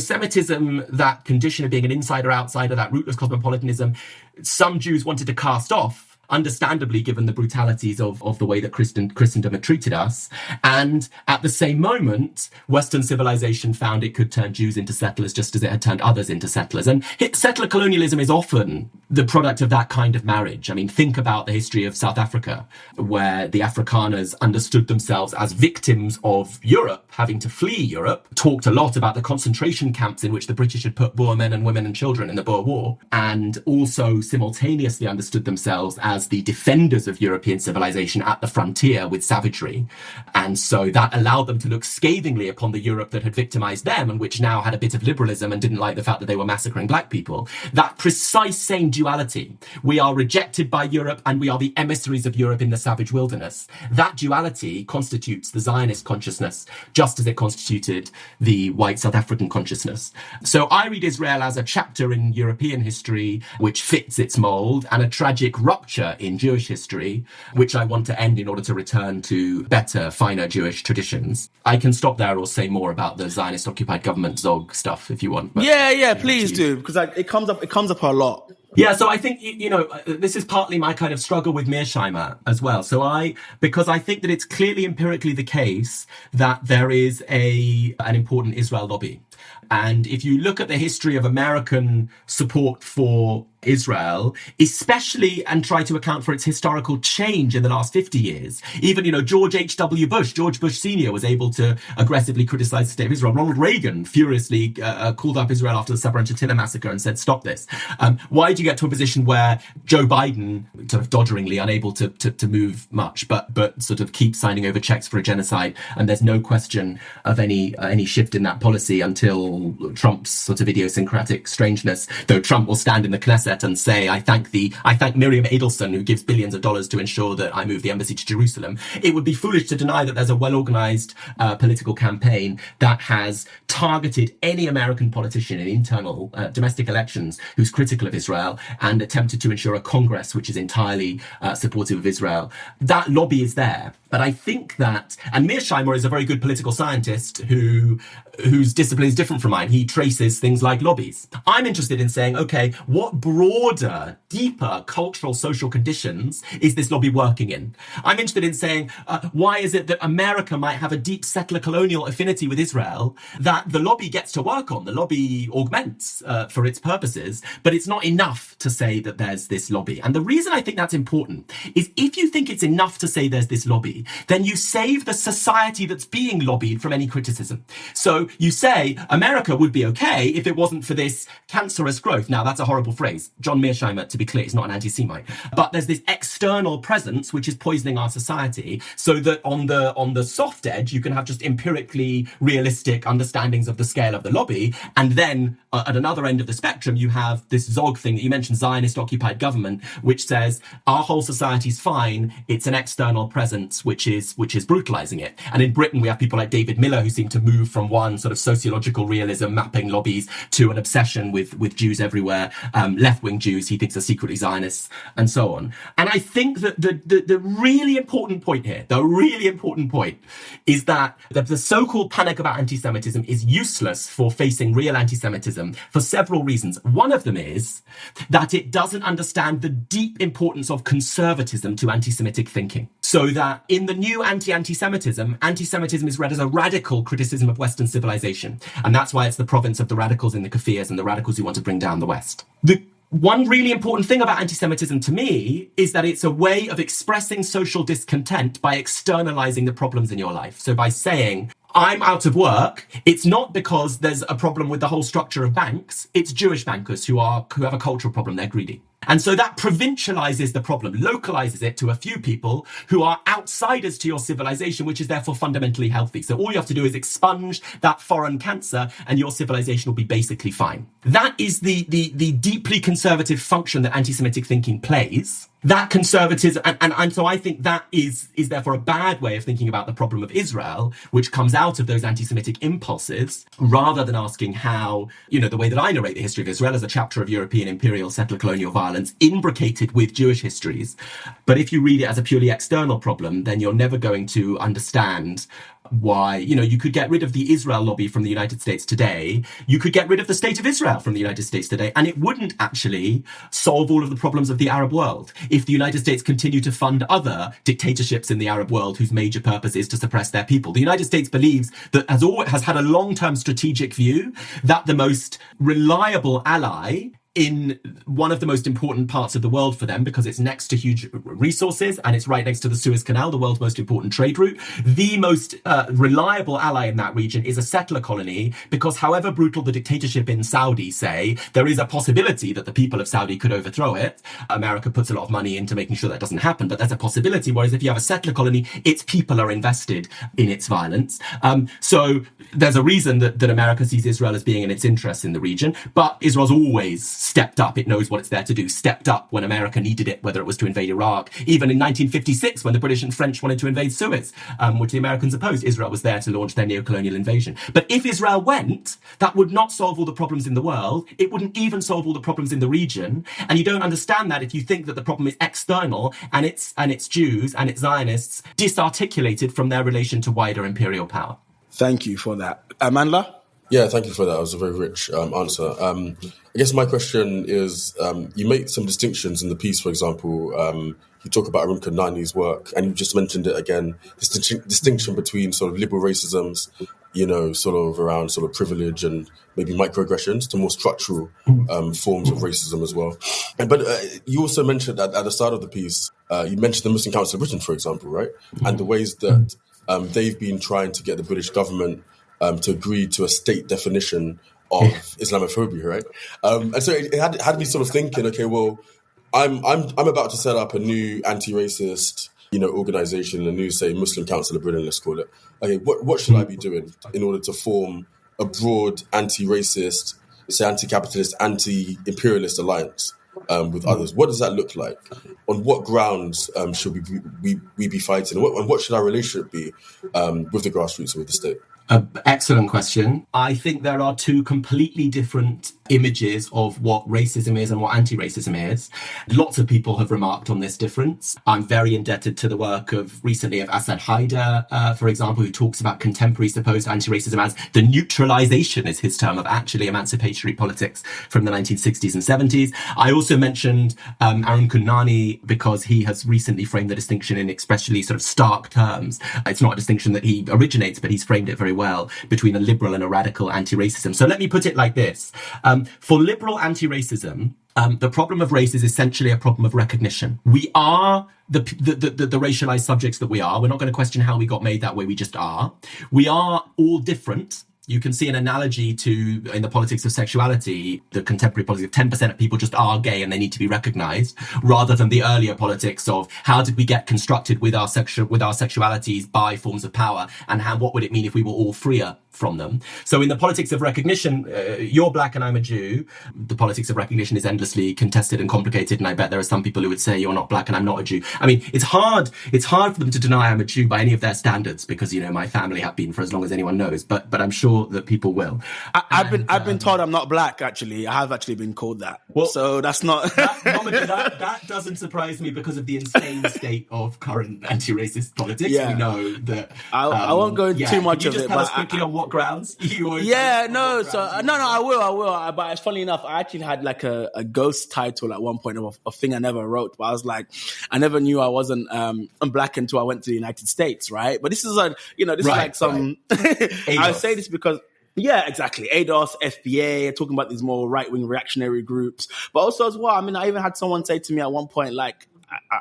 Semitism, that condition of being an insider-outsider, that rootless cosmopolitanism, some Jews wanted to cast off, understandably, given the brutalities of the way that Christendom had treated us. And at the same moment, Western civilization found it could turn Jews into settlers just as it had turned others into settlers. And settler colonialism is often the product of that kind of marriage. I mean, think about the history of South Africa, where the Afrikaners understood themselves as victims of Europe, having to flee Europe, talked a lot about the concentration camps in which the British had put Boer men and women and children in the Boer War, and also simultaneously understood themselves as the defenders of European civilization at the frontier with savagery. And so that allowed them to look scathingly upon the Europe that had victimized them and which now had a bit of liberalism and didn't like the fact that they were massacring black people. That precise same duality. We are rejected by Europe and we are the emissaries of Europe in the savage wilderness. That duality constitutes the Zionist consciousness, just as it constituted the white South African consciousness. So I read Israel as a chapter in European history which fits its mold, and a tragic rupture in Jewish history, which I want to end in order to return to better, finer Jewish traditions. I can stop there or say more about the Zionist occupied government Zog stuff if you want. But, yeah, please do, because it comes up a lot. Yeah, so I think, this is partly my kind of struggle with Mearsheimer as well. Because I think that it's clearly empirically the case that there is an important Israel lobby. And if you look at the history of American support for Israel, especially, and try to account for its historical change in the last 50 years. Even, George H.W. Bush, George Bush Sr. was able to aggressively criticize the state of Israel. Ronald Reagan furiously called up Israel after the Sabra and Shatila massacre and said, stop this. Why do you get to a position where Joe Biden, sort of dodderingly unable to move much, but sort of keeps signing over checks for a genocide, and there's no question of any shift in that policy until Trump's sort of idiosyncratic strangeness. Though Trump will stand in the Knesset and say, I thank Miriam Edelson, who gives billions of dollars to ensure that I move the embassy to Jerusalem. It would be foolish to deny that there's a well-organized political campaign that has targeted any American politician in internal domestic elections who's critical of Israel and attempted to ensure a Congress which is entirely supportive of Israel. That lobby is there. But I think that, and Mearsheimer is a very good political scientist whose discipline is different from mine. He traces things like lobbies. I'm interested in saying, okay, what broader, deeper cultural, social conditions is this lobby working in? I'm interested in saying, why is it that America might have a deep settler colonial affinity with Israel that the lobby gets to work on? The lobby augments for its purposes, but it's not enough to say that there's this lobby. And the reason I think that's important is if you think it's enough to say there's this lobby, then you save the society that's being lobbied from any criticism. So you say America would be okay if it wasn't for this cancerous growth. Now, that's a horrible phrase. John Mearsheimer, to be clear, is not an anti-Semite. But there's this external presence which is poisoning our society, so that on the soft edge, you can have just empirically realistic understandings of the scale of the lobby. And then at another end of the spectrum, you have this Zog thing that you mentioned, Zionist-occupied government, which says our whole society's fine. It's an external presence which is brutalizing it. And in Britain, we have people like David Miller who seem to move from one sort of sociological realism mapping lobbies to an obsession with Jews everywhere, left-wing Jews he thinks are secretly Zionists, and so on. And I think that the really important point here, is that the so-called panic about anti-Semitism is useless for facing real anti-Semitism for several reasons. One of them is that it doesn't understand the deep importance of conservatism to anti-Semitic thinking. So that in the new anti-Semitism, anti-Semitism is read as a radical criticism of Western civilization. And that's why it's the province of the radicals in the kafirs and the radicals who want to bring down the West. The one really important thing about anti-Semitism to me is that it's a way of expressing social discontent by externalizing the problems in your life. So by saying, I'm out of work, it's not because there's a problem with the whole structure of banks. It's Jewish bankers who have a cultural problem. They're greedy. And so that provincializes the problem, localizes it to a few people who are outsiders to your civilization, which is therefore fundamentally healthy. So all you have to do is expunge that foreign cancer and your civilization will be basically fine. That is the deeply conservative function that anti-Semitic thinking plays. That conservatism, and so I think that is therefore a bad way of thinking about the problem of Israel, which comes out of those anti-Semitic impulses, rather than asking how, the way that I narrate the history of Israel as a chapter of European imperial settler colonial violence, imbricated with Jewish histories. But if you read it as a purely external problem, then you're never going to understand why, you could get rid of the Israel lobby from the United States today. You could get rid of the state of Israel from the United States today, and it wouldn't actually solve all of the problems of the Arab world. If the United States continue to fund other dictatorships in the Arab world whose major purpose is to suppress their people, the United States believes that has had a long-term strategic view that the most reliable ally in one of the most important parts of the world for them, because it's next to huge resources and it's right next to the Suez Canal, the world's most important trade route. The most reliable ally in that region is a settler colony, because however brutal the dictatorship in Saudi, say, there is a possibility that the people of Saudi could overthrow it. America puts a lot of money into making sure that doesn't happen, but there's a possibility. Whereas if you have a settler colony, its people are invested in its violence. So there's a reason that America sees Israel as being in its interests in the region, but Israel's always stepped up. It knows what it's there to do. Stepped up when America needed it, whether it was to invade Iraq. Even in 1956, when the British and French wanted to invade Suez, which the Americans opposed, Israel was there to launch their neo-colonial invasion. But if Israel went, that would not solve all the problems in the world. It wouldn't even solve all the problems in the region. And you don't understand that if you think that the problem is external and it's Jews and it's Zionists disarticulated from their relation to wider imperial power. Thank you for that. Amandla? Yeah, thank you for that. It was a very rich answer. I guess my question is, you make some distinctions in the piece, for example. You talk about Arun Kanani's work, and you just mentioned it again, this distinction between sort of liberal racisms, sort of around sort of privilege and maybe microaggressions, to more structural forms of racism as well. But you also mentioned that at the start of the piece, you mentioned the Muslim Council of Britain, for example, right? And the ways that they've been trying to get the British government to agree to a state definition of Islamophobia, right? And so it had me sort of thinking, okay, well, I'm about to set up a new anti-racist, organization, a new, say, Muslim Council of Britain, let's call it. Okay, what should I be doing in order to form a broad anti-racist, say, anti-capitalist, anti-imperialist alliance with others? What does that look like? On what grounds should we be fighting? And what should our relationship be with the grassroots and with the state? Excellent question. I think there are two completely different images of what racism is and what anti-racism is. Lots of people have remarked on this difference. I'm very indebted to the work recently of Asad Haider, for example, who talks about contemporary supposed anti-racism as the neutralization, is his term, of actually emancipatory politics from the 1960s and 70s. I also mentioned Arun Kundnani because he has recently framed the distinction in especially sort of stark terms. It's not a distinction that he originates, but he's framed it very well between a liberal and a radical anti-racism. So let me put it like this. For liberal anti-racism, the problem of race is essentially a problem of recognition. We are the racialized subjects that we are. We're not going to question how we got made that way. We just are. We are all different. You can see an analogy to, in the politics of sexuality, the contemporary politics of 10% of people just are gay and they need to be recognized, rather than the earlier politics of how did we get constructed with our sexualities by forms of power, and what would it mean if we were all freer from them. So in the politics of recognition, you're black and I'm a Jew. The politics of recognition is endlessly contested and complicated, and I bet there are some people who would say you're not black and I'm not a Jew. I mean, it's hard for them to deny I'm a Jew by any of their standards, because my family have been for as long as anyone knows, but I'm sure that people will. I've been told I'm not black, actually. I have actually been called that. Well, so that's not that doesn't surprise me because of the insane state of current anti-racist politics. Yeah. We know that I won't go into too much of it, but quickly on what grounds? I will. But it's funny enough, I actually had like a ghost title at one point of a thing I never wrote. But I was like, I never knew I wasn't black until I went to the United States, right? But this is like, is like some. I say this because. Yeah, exactly. ADOS, FBA, talking about these more right-wing reactionary groups. But also as well, I mean, I even had someone say to me at one point, like,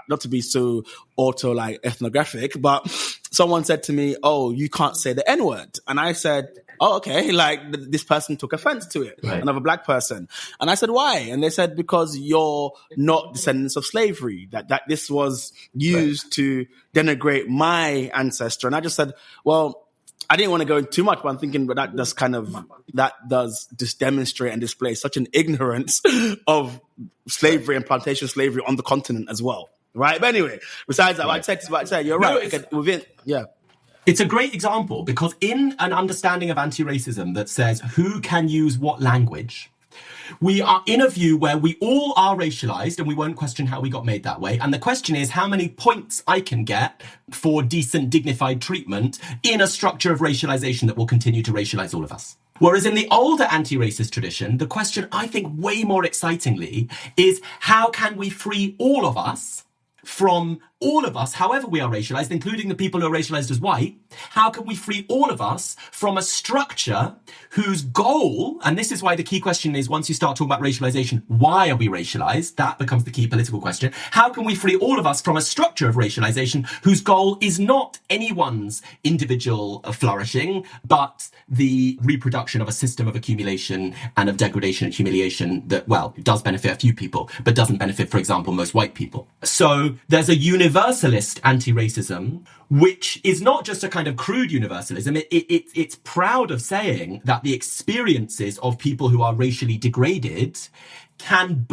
not to be so ethnographic, but someone said to me, "Oh, you can't say the N-word." And I said, "Oh, okay." Like this person took offense to it, right. Another black person. And I said, "Why?" And they said, "Because you're not descendants of slavery, that this was used to denigrate my ancestor." And I just said, well, I didn't want to go into too much, but I'm thinking, but that does just demonstrate and display such an ignorance of slavery and plantation slavery on the continent as well, right? But anyway, besides that, what I'd say, you're right. It's a great example, because in an understanding of anti-racism that says who can use what language, we are in a view where we all are racialized and we won't question how we got made that way. And the question is how many points I can get for decent, dignified treatment in a structure of racialization that will continue to racialize all of us. Whereas in the older anti-racist tradition, the question, I think way more excitingly, is how can we free all of us from all of us, however we are racialized, including the people who are racialized as white, how can we free all of us from a structure whose goal, and this is why the key question is, once you start talking about racialization, why are we racialized? That becomes the key political question. How can we free all of us from a structure of racialization whose goal is not anyone's individual flourishing, but the reproduction of a system of accumulation and of degradation and humiliation that, well, does benefit a few people, but doesn't benefit, for example, most white people. So there's a universalist anti-racism, which is not just a kind of crude universalism. It's proud of saying that the experiences of people who are racially degraded can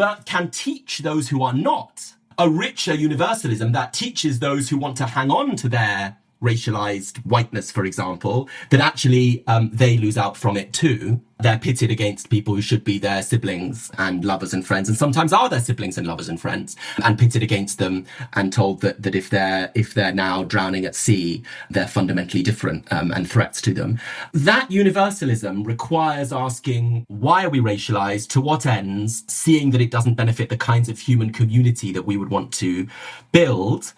teach those who are not a richer universalism that teaches those who want to hang on to their racialized whiteness, for example, that actually they lose out from it too. They're pitted against people who should be their siblings and lovers and friends, and sometimes are their siblings and lovers and friends, and pitted against them and told that if they're now drowning at sea, they're fundamentally different and threats to them. That universalism requires asking, why are we racialized? To what ends? Seeing that it doesn't benefit the kinds of human community that we would want to build,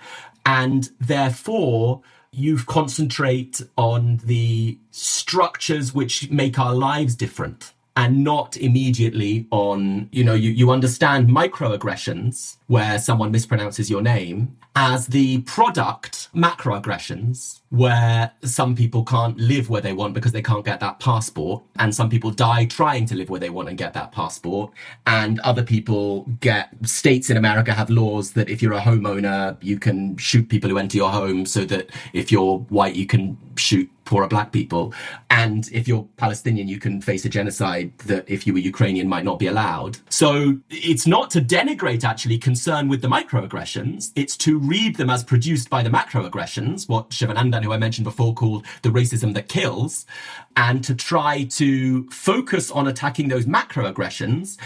and therefore you concentrate on the structures which make our lives different, and not immediately on, you understand microaggressions where someone mispronounces your name as the product macroaggressions where some people can't live where they want because they can't get that passport, and some people die trying to live where they want and get that passport, and other people get, states in America have laws that if you're a homeowner you can shoot people who enter your home, so that if you're white you can shoot poorer black people, and if you're Palestinian you can face a genocide that if you were Ukrainian might not be allowed. So it's not to denigrate actually concern with the microaggressions, it's to read them as produced by the macroaggressions, what Shivanandan, who I mentioned before, called the racism that kills, and to try to focus on attacking those macroaggressions,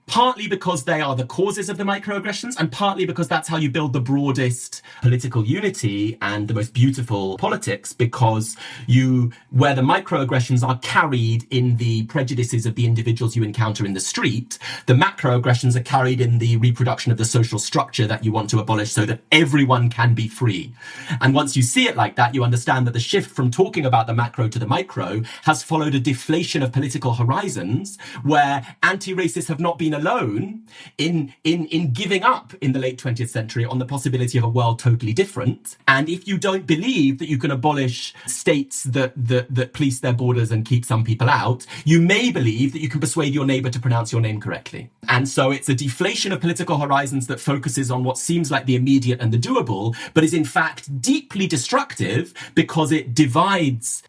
partly because they are the causes of the microaggressions, and partly because that's how you build the broadest political unity and the most beautiful politics, because where the microaggressions are carried in the prejudices of the individuals you encounter in the street, the macroaggressions are carried in the reproduction of the social structure that you want to abolish so that everyone can be free. And once you see it like that, you understand that the shift from talking about the macro to the micro has followed a deflation of political horizons, where anti-racists have not been alone in giving up in the late 20th century on the possibility of a world totally different. And if you don't believe that you can abolish states that police their borders and keep some people out, you may believe that you can persuade your neighbor to pronounce your name correctly. And so it's a deflation of political horizons that focuses on what seems like the immediate and the doable, but is in fact deeply destructive because it divides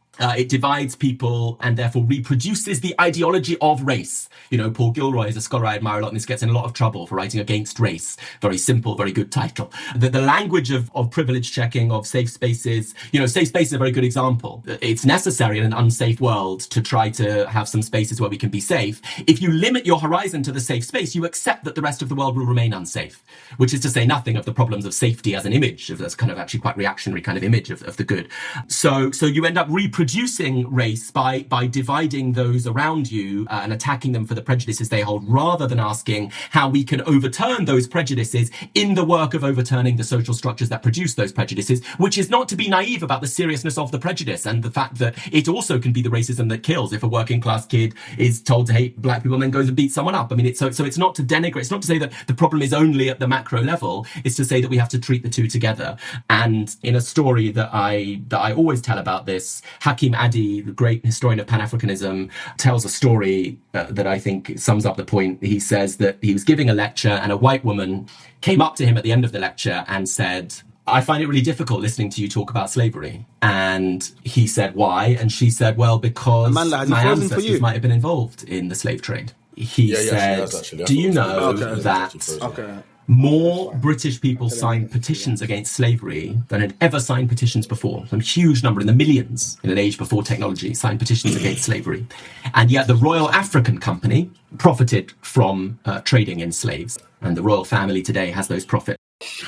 people and therefore reproduces the ideology of race. You know, Paul Gilroy is a scholar I admire a lot, and this gets in a lot of trouble for writing against race. Very simple, very good title. The language of privilege checking, of safe spaces, you know, safe space is a very good example. It's necessary in an unsafe world to try to have some spaces where we can be safe. If you limit your horizon to the safe space, you accept that the rest of the world will remain unsafe, which is to say nothing of the problems of safety as an image, of this kind of actually quite reactionary kind of image of the good. So you end up reproducing race by dividing those around you and attacking them for the prejudices they hold, rather than asking how we can overturn those prejudices in the work of overturning the social structures that produce those prejudices, which is not to be naive about the seriousness of the prejudice and the fact that it also can be the racism that kills if a working class kid is told to hate black people and then goes and beats someone up. I mean, so it's not to denigrate, it's not to say that the problem is only at the macro level, it's to say that we have to treat the two together. And in a story that I always tell about this, Hakim Adi, the great historian of Pan-Africanism, tells a story that I think sums up the point. He says that he was giving a lecture and a white woman came up to him at the end of the lecture and said, "I find it really difficult listening to you talk about slavery." And he said, "Why?" And she said, "Well, because my ancestors might have been involved in the slave trade." He said, "Do you know that more British people signed petitions against slavery than had ever signed petitions before? Some huge number, in the millions, in an age before technology, signed petitions against slavery. And yet the Royal African Company profited from trading in slaves. And the royal family today has those profits."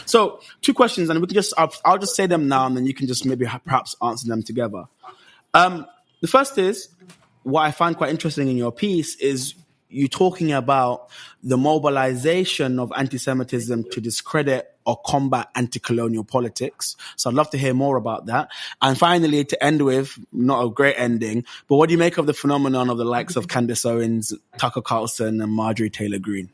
So 2 questions, and we can I'll just say them now, and then you can just maybe perhaps answer them together. The first is, what I find quite interesting in your piece is you talking about the mobilization of anti-Semitism to discredit or combat anti-colonial politics. So I'd love to hear more about that. And finally, to end with, not a great ending, but what do you make of the phenomenon of the likes of Candace Owens, Tucker Carlson, and Marjorie Taylor Greene?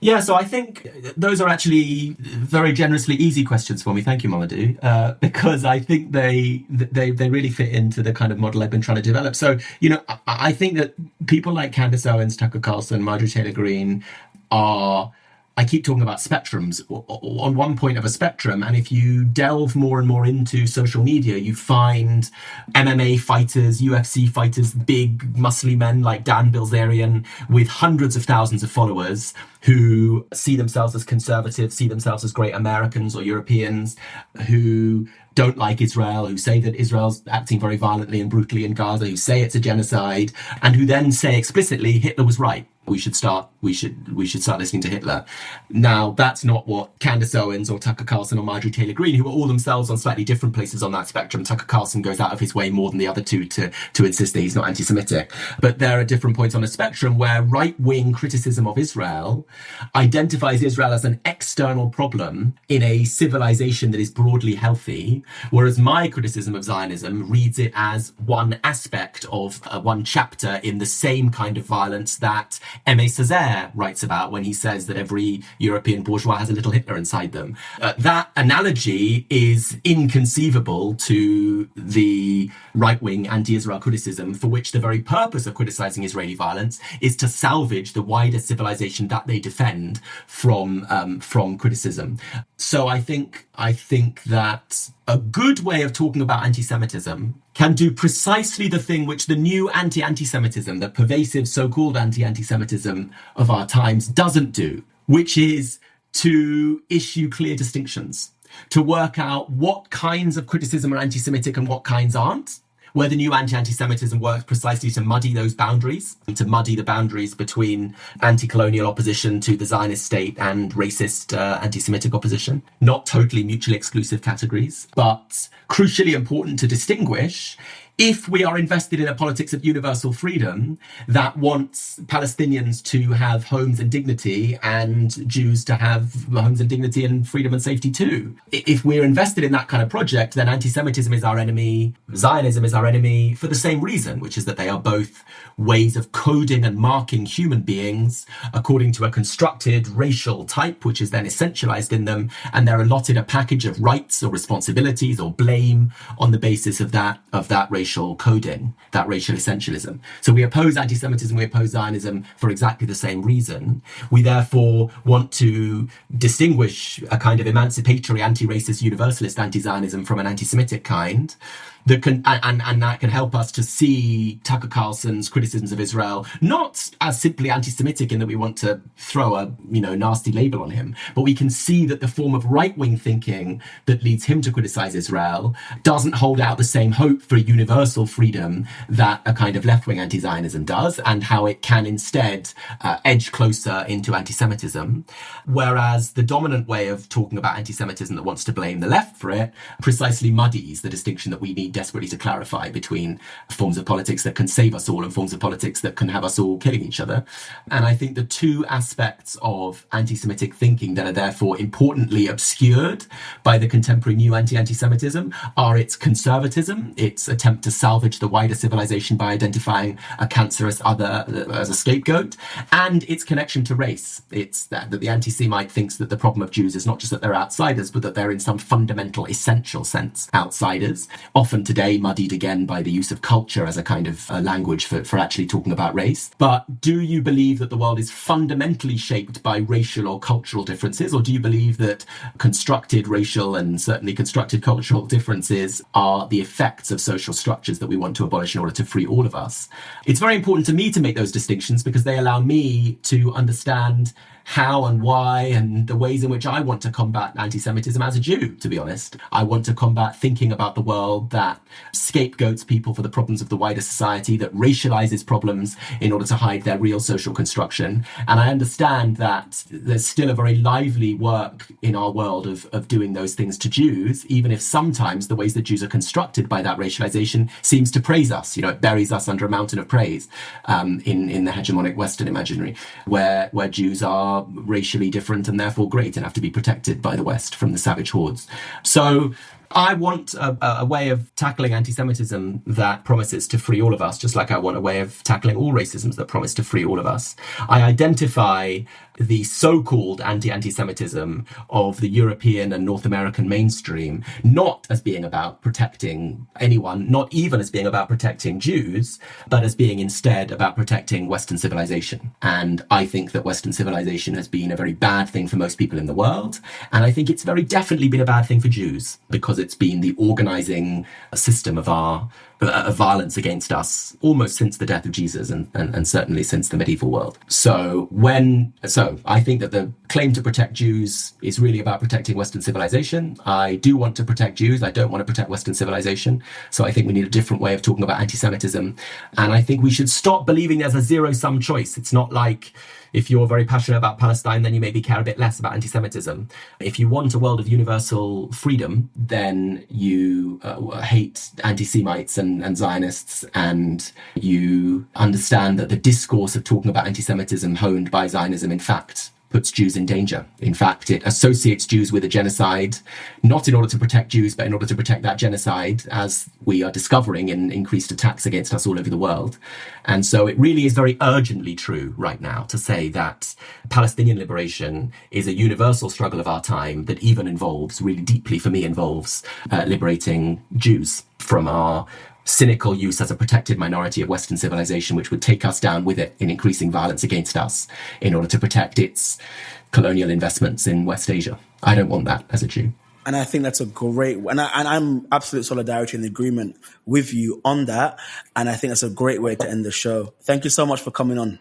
Yeah, so I think those are actually very generously easy questions for me. Thank you, Mamadou, because I think they really fit into the kind of model I've been trying to develop. So, you know, I think that people like Candace Owens, Tucker Carlson, Marjorie Taylor Greene are, I keep talking about spectrums, on one point of a spectrum. And if you delve more and more into social media, you find MMA fighters, UFC fighters, big muscly men like Dan Bilzerian with hundreds of thousands of followers who see themselves as conservative, see themselves as great Americans or Europeans, who don't like Israel, who say that Israel's acting very violently and brutally in Gaza, who say it's a genocide, and who then say explicitly Hitler was right. We should start listening to Hitler. Now, that's not what Candace Owens or Tucker Carlson or Marjorie Taylor Greene, who are all themselves on slightly different places on that spectrum. Tucker Carlson goes out of his way more than the other two to insist that he's not anti-Semitic. But there are different points on the spectrum where right-wing criticism of Israel identifies Israel as an external problem in a civilization that is broadly healthy, whereas my criticism of Zionism reads it as one aspect of one chapter in the same kind of violence that Aimé Césaire writes about when he says that every European bourgeois has a little Hitler inside them. That analogy is inconceivable to the right-wing anti-Israel criticism, for which the very purpose of criticizing Israeli violence is to salvage the wider civilization that they defend from criticism. So I think that a good way of talking about anti-Semitism can do precisely the thing which the new anti-Semitism, the pervasive so-called anti-Semitism of our times doesn't do, which is to issue clear distinctions, to work out what kinds of criticism are anti-Semitic and what kinds aren't, where the new anti-Semitism works precisely to muddy those boundaries, to muddy the boundaries between anti-colonial opposition to the Zionist state and racist anti-Semitic opposition. Not totally mutually exclusive categories, but crucially important to distinguish if we are invested in a politics of universal freedom that wants Palestinians to have homes and dignity and Jews to have homes and dignity and freedom and safety too. If we're invested in that kind of project, then anti-Semitism is our enemy, Zionism is our enemy for the same reason, which is that they are both ways of coding and marking human beings according to a constructed racial type, which is then essentialized in them, and they're allotted a package of rights or responsibilities or blame on the basis of that racial coding, that racial essentialism. So we oppose anti-Semitism, we oppose Zionism for exactly the same reason. We therefore want to distinguish a kind of emancipatory, anti-racist, universalist anti-Zionism from an anti-Semitic kind. That can and that can help us to see Tucker Carlson's criticisms of Israel not as simply anti-Semitic in that we want to throw a nasty label on him, but we can see that the form of right-wing thinking that leads him to criticize Israel doesn't hold out the same hope for universal freedom that a kind of left-wing anti-Zionism does, and how it can instead edge closer into anti-Semitism. Whereas the dominant way of talking about anti-Semitism that wants to blame the left for it precisely muddies the distinction that we need desperately to clarify between forms of politics that can save us all and forms of politics that can have us all killing each other. And I think the two aspects of anti-Semitic thinking that are therefore importantly obscured by the contemporary new anti-Semitism are its conservatism, its attempt to salvage the wider civilization by identifying a cancerous other as a scapegoat, and its connection to race. It's that the anti-Semite thinks that the problem of Jews is not just that they're outsiders, but that they're in some fundamental, essential sense outsiders, often today muddied again by the use of culture as a kind of language for actually talking about race. But do you believe that the world is fundamentally shaped by racial or cultural differences, or do you believe that constructed racial and certainly constructed cultural differences are the effects of social structures that we want to abolish in order to free all of us? It's very important to me to make those distinctions because they allow me to understand how and why and the ways in which I want to combat anti-Semitism as a Jew, to be honest. I want to combat thinking about the world that scapegoats people for the problems of the wider society, that racializes problems in order to hide their real social construction. And I understand that there's still a very lively work in our world of doing those things to Jews, even if sometimes the ways that Jews are constructed by that racialization seems to praise us. It buries us under a mountain of praise in the hegemonic Western imaginary, where Jews are racially different and therefore great and have to be protected by the West from the savage hordes. So I want a way of tackling anti-Semitism that promises to free all of us, just like I want a way of tackling all racisms that promise to free all of us. I identify the so-called anti-Semitism of the European and North American mainstream not as being about protecting anyone, not even as being about protecting Jews, but as being instead about protecting Western civilization. And I think that Western civilization has been a very bad thing for most people in the world. And I think it's very definitely been a bad thing for Jews because it's been the organizing system of our violence against us almost since the death of Jesus and certainly since the medieval world. So I think that the claim to protect Jews is really about protecting Western civilization. I do want to protect Jews. I don't want to protect Western civilization. So I think we need a different way of talking about anti-Semitism. And I think we should stop believing there's a zero-sum choice. It's not like if you're very passionate about Palestine, then you maybe care a bit less about anti-Semitism. If you want a world of universal freedom, then you hate anti-Semites and Zionists, and you understand that the discourse of talking about anti-Semitism honed by Zionism, in fact, puts Jews in danger. In fact, it associates Jews with a genocide, not in order to protect Jews, but in order to protect that genocide, as we are discovering in increased attacks against us all over the world. And so it really is very urgently true right now to say that Palestinian liberation is a universal struggle of our time that even involves, really deeply for me, involves liberating Jews from our cynical use as a protected minority of Western civilization, which would take us down with it in increasing violence against us in order to protect its colonial investments in West Asia. I don't want that as a Jew. And I think that's a great, and I'm absolute solidarity and agreement with you on that. And I think that's a great way to end the show. Thank you so much for coming on.